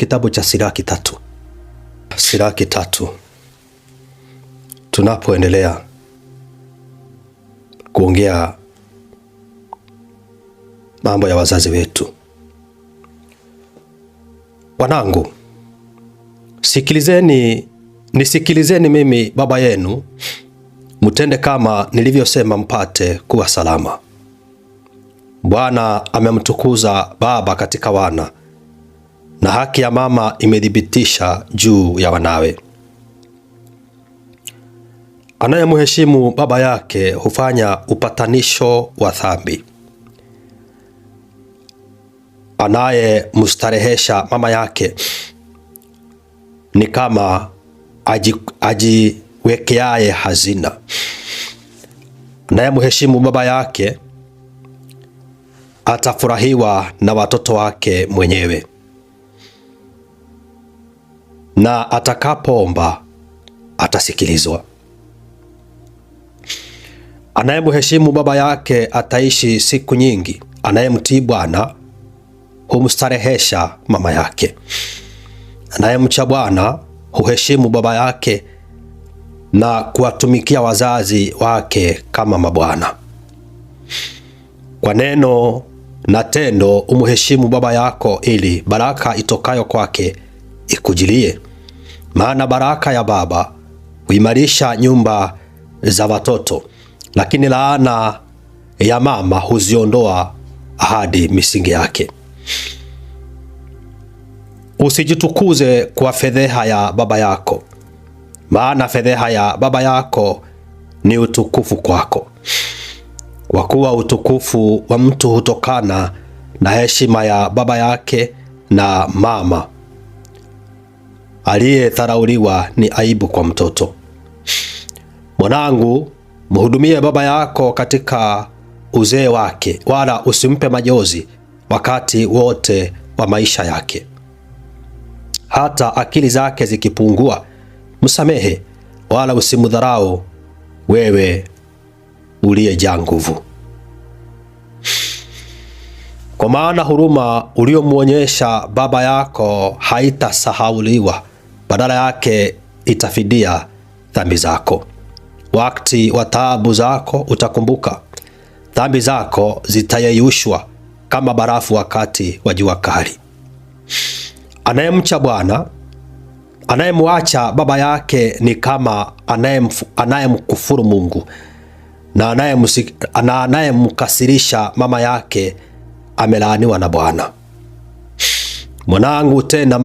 kitabu cha Siraki 3. Siraki 3. Tunapoendelea kuongea mambo ya wazazi wetu. Wanangu, nisikilizeni mimi baba yenu, mutende kama nilivyosema mpate kuwa salama. Bwana amemtukuza baba katika wana, na haki ya mama imedhibitisha juu ya wanawe. Anayemheshimu baba yake hufanya upatanisho wa dhambi. Anayemstarehesha mama yake ni kama ajiwekeaye hazina. Anayemheshimu baba yake atafurahiwa na watoto wake mwenyewe, na atakapoomba atasikilizwa. Anayemheshimu baba yake ataishi siku nyingi. Anayemtii Bwana humstarehesha mama yake. Anayemcha Bwana huheshimu baba yake na kuwatumikia wazazi wake kama mabwana. Kwa neno na tendo umheshimu baba yako, ili baraka itokayo kwake ikujilie. Maana baraka ya baba huimarisha nyumba za watoto, lakini laana ya mama huziondoa hadi misingi yake. Usijitukuze kwa fedheha ya baba yako, maana fedheha ya baba yako ni utukufu kwako. Kwa kuwa utukufu wa mtu hutokana na heshima ya baba yake, na mama aliyedharauliwa ni aibu kwa mtoto. Mwanangu, mhudumie baba yako katika uzee wake, wala usimpe majozi wakati wote wa maisha yake. Hata akili zake zikipungua, msamehe, wala usimdharau wewe uliyejaa nguvu. Kwa maana huruma uliomuonyesha baba yako haitasahauliwa, badala yake itafidia dhambi zako. Wakati wa taabu zako utakumbuka, dhambi zako zitayeyushwa kama barafu wakati wa jua kali. Anayemcha Bwana, anayemwacha baba yake ni kama anayemkufuru Mungu, na anayemkasirisha mama yake amelaaniwa na Bwana. Mwanangu, tena